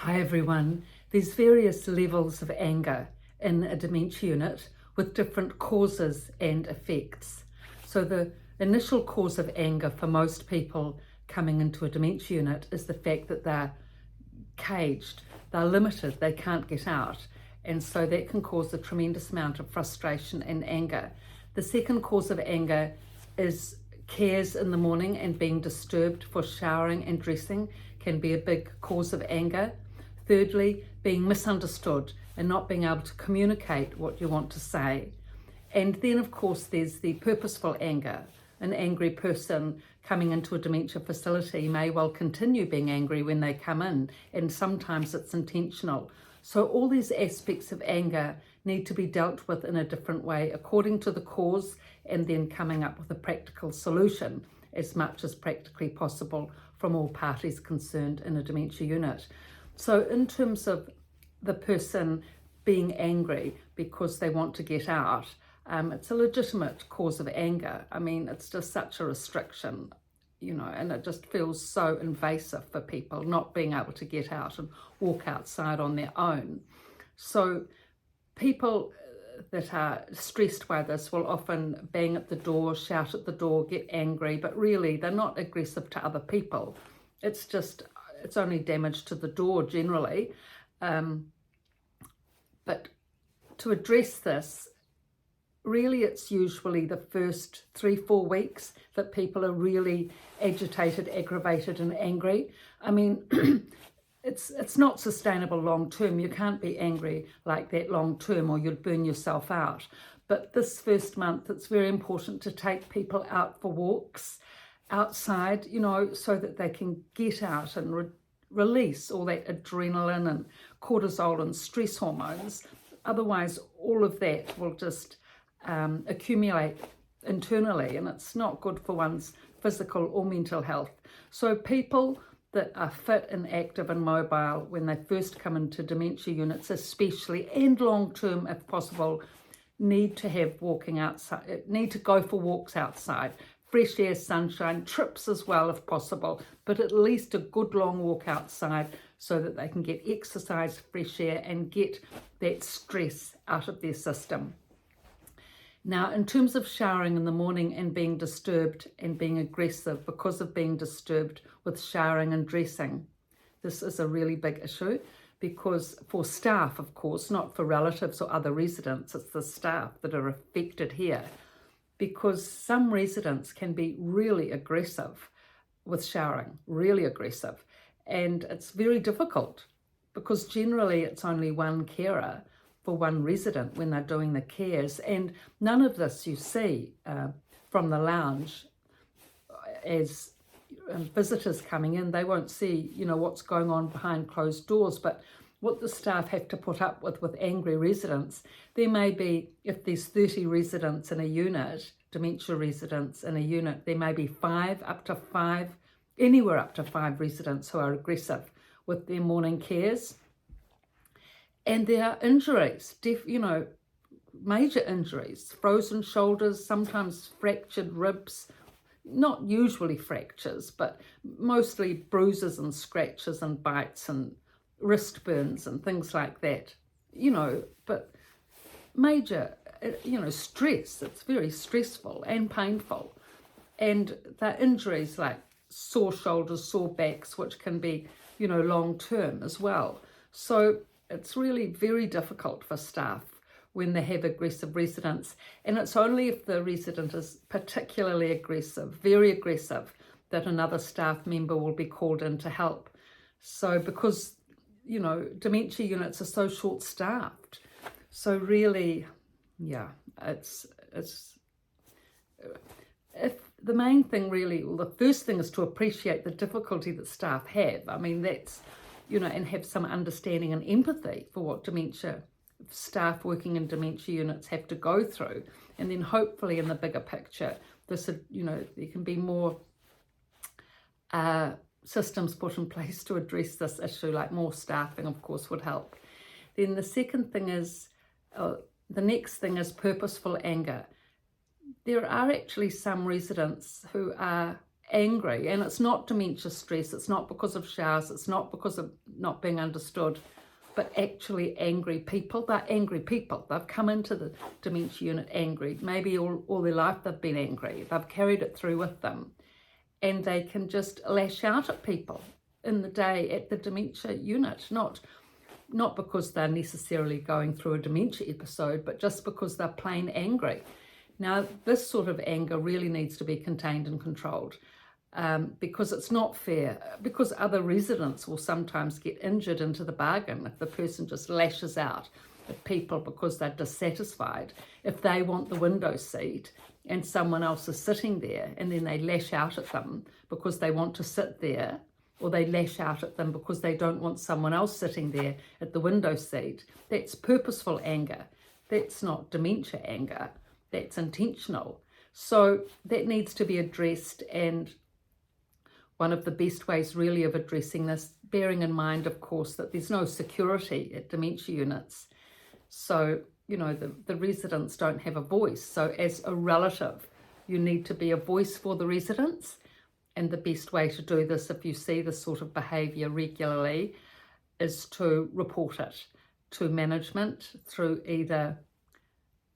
Hi everyone. There's various levels of anger in a dementia unit with different causes and effects. So the initial cause of anger for most people coming into a dementia unit is the fact that they're caged, they're limited, they can't get out. And so that can cause a tremendous amount of frustration and anger. The second cause of anger is cares in the morning and being disturbed for showering and dressing can be a big cause of anger. Thirdly, being misunderstood and not being able to communicate what you want to say. And then of course there's the purposeful anger. An angry person coming into a dementia facility may well continue being angry when they come in, and sometimes it's intentional. So all these aspects of anger need to be dealt with in a different way according to the cause, and then coming up with a practical solution as much as practically possible from all parties concerned in a dementia unit. So in terms of the person being angry because they want to get out, it's a legitimate cause of anger. I mean, it's just such a restriction, and it just feels so invasive for people not being able to get out and walk outside on their own. So people that are stressed by this will often bang at the door, shout at the door, get angry, but really they're not aggressive to other people. It's only damage to the door generally. But to address this, really it's usually the first 3-4 weeks that people are really agitated, aggravated and angry. I mean, it's not sustainable long term. You can't be angry like that long term or you'd burn yourself out. But this first month, it's very important to take people out for walks outside, so that they can get out and release all that adrenaline and cortisol and stress hormones. Otherwise, all of that will just accumulate internally, and it's not good for one's physical or mental health. So people that are fit and active and mobile when they first come into dementia units especially, and long term if possible, need to have walking outside, need to go for walks outside, fresh air, sunshine, trips as well if possible, but at least a good long walk outside so that they can get exercise, fresh air and get that stress out of their system. Now, in terms of showering in the morning and being disturbed and being aggressive because of being disturbed with showering and dressing, this is a really big issue because for staff, of course, not for relatives or other residents, it's the staff that are affected here, because some residents can be really aggressive with showering, really aggressive. And it's very difficult because generally it's only one carer for one resident when they're doing the cares, and none of this you see from the lounge as visitors coming in. They won't see what's going on behind closed doors, but what the staff have to put up with angry residents. There may be, if there's 30 residents in a unit, dementia residents in a unit, there may be 5, anywhere up to 5 residents who are aggressive with their morning cares. And there are injuries, major injuries, frozen shoulders, sometimes fractured ribs, not usually fractures, but mostly bruises and scratches and bites and wrist burns and things like that, but major, stress. It's very stressful and painful. And there are injuries like sore shoulders, sore backs, which can be, long term as well. So it's really very difficult for staff when they have aggressive residents. And it's only if the resident is particularly aggressive, very aggressive, that another staff member will be called in to help. So because, dementia units are so short-staffed. So really, it's if the main thing really, well, the first thing is to appreciate the difficulty that staff have. I mean, that's, and have some understanding and empathy for what dementia staff working in dementia units have to go through. And then hopefully in the bigger picture, this, there can be more systems put in place to address this issue, like more staffing, of course, would help. Then the second thing is, the next thing is purposeful anger. There are actually some residents who are angry, and it's not dementia stress, it's not because of showers, it's not because of not being understood, but actually angry people. They're angry people. They've come into the dementia unit angry. Maybe all their life they've been angry. They've carried it through with them. And they can just lash out at people in the day at the dementia unit. Not because they're necessarily going through a dementia episode, but just because they're plain angry. Now, this sort of anger really needs to be contained and controlled. Because it's not fair, because other residents will sometimes get injured into the bargain if the person just lashes out at people because they're dissatisfied. If they want the window seat and someone else is sitting there, and then they lash out at them because they want to sit there, or they lash out at them because they don't want someone else sitting there at the window seat, that's purposeful anger. That's not dementia anger. That's intentional. So that needs to be addressed, and one of the best ways really of addressing this, bearing in mind, of course, that there's no security at dementia units. So, you know, the residents don't have a voice. So as a relative, you need to be a voice for the residents. And the best way to do this, if you see this sort of behaviour regularly, is to report it to management through either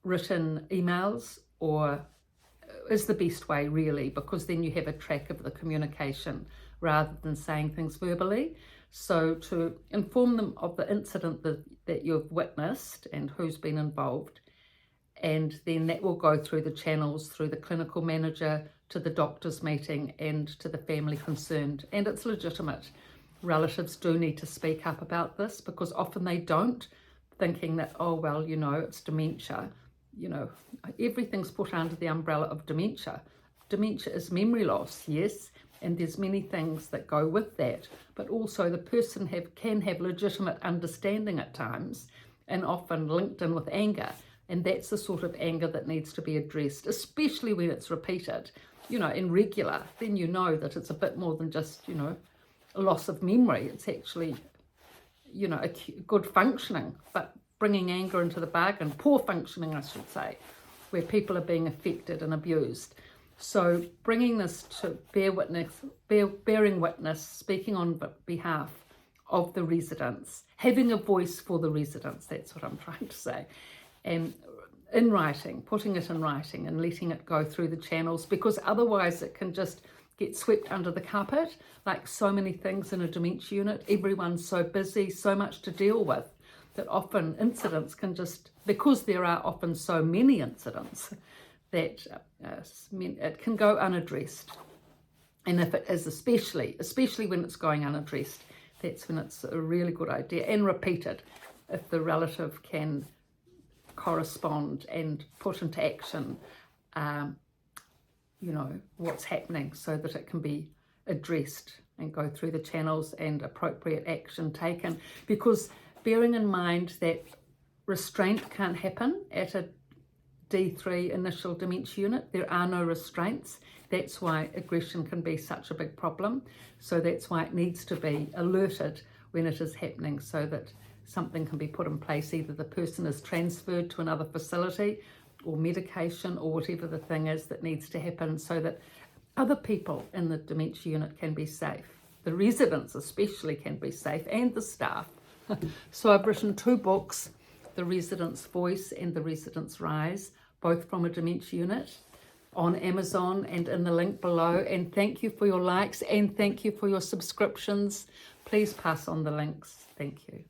written emails, or is the best way really, because then you have a track of the communication rather than saying things verbally. So to inform them of the incident that you've witnessed and who's been involved, and then that will go through the channels, through the clinical manager, to the doctor's meeting, and to the family concerned. And it's legitimate. Relatives do need to speak up about this, because often they don't, thinking that, oh, well, you know, it's dementia. You know, everything's put under the umbrella of dementia. Dementia is memory loss, yes, and there's many things that go with that, but also the person can have legitimate understanding at times, and often linked in with anger, and that's the sort of anger that needs to be addressed, especially when it's repeated, you know, and regular. Then you know that it's a bit more than just, you know, a loss of memory. It's actually, you know, a good functioning, but bringing anger into the bargain, poor functioning, I should say, where people are being affected and abused. So bringing this to bearing witness, speaking on behalf of the residents, having a voice for the residents, that's what I'm trying to say, and in writing, putting it in writing and letting it go through the channels, because otherwise it can just get swept under the carpet, like so many things in a dementia unit. Everyone's so busy, so much to deal with, that often incidents can just, because there are often so many incidents, that it can go unaddressed. And if it is especially when it's going unaddressed, that's when it's a really good idea, and repeated, if the relative can correspond and put into action, you know, what's happening, so that it can be addressed and go through the channels and appropriate action taken. Because bearing in mind that restraint can't happen at a D3 initial dementia unit, there are no restraints. That's why aggression can be such a big problem. So that's why it needs to be alerted when it is happening, so that something can be put in place. Either the person is transferred to another facility, or medication, or whatever the thing is that needs to happen, so that other people in the dementia unit can be safe. The residents especially can be safe, and the staff. So I've written 2 books, The Resident's Voice and The Resident's Rise, both from a dementia unit, on Amazon and in the link below. And thank you for your likes, and thank you for your subscriptions. Please pass on the links. Thank you.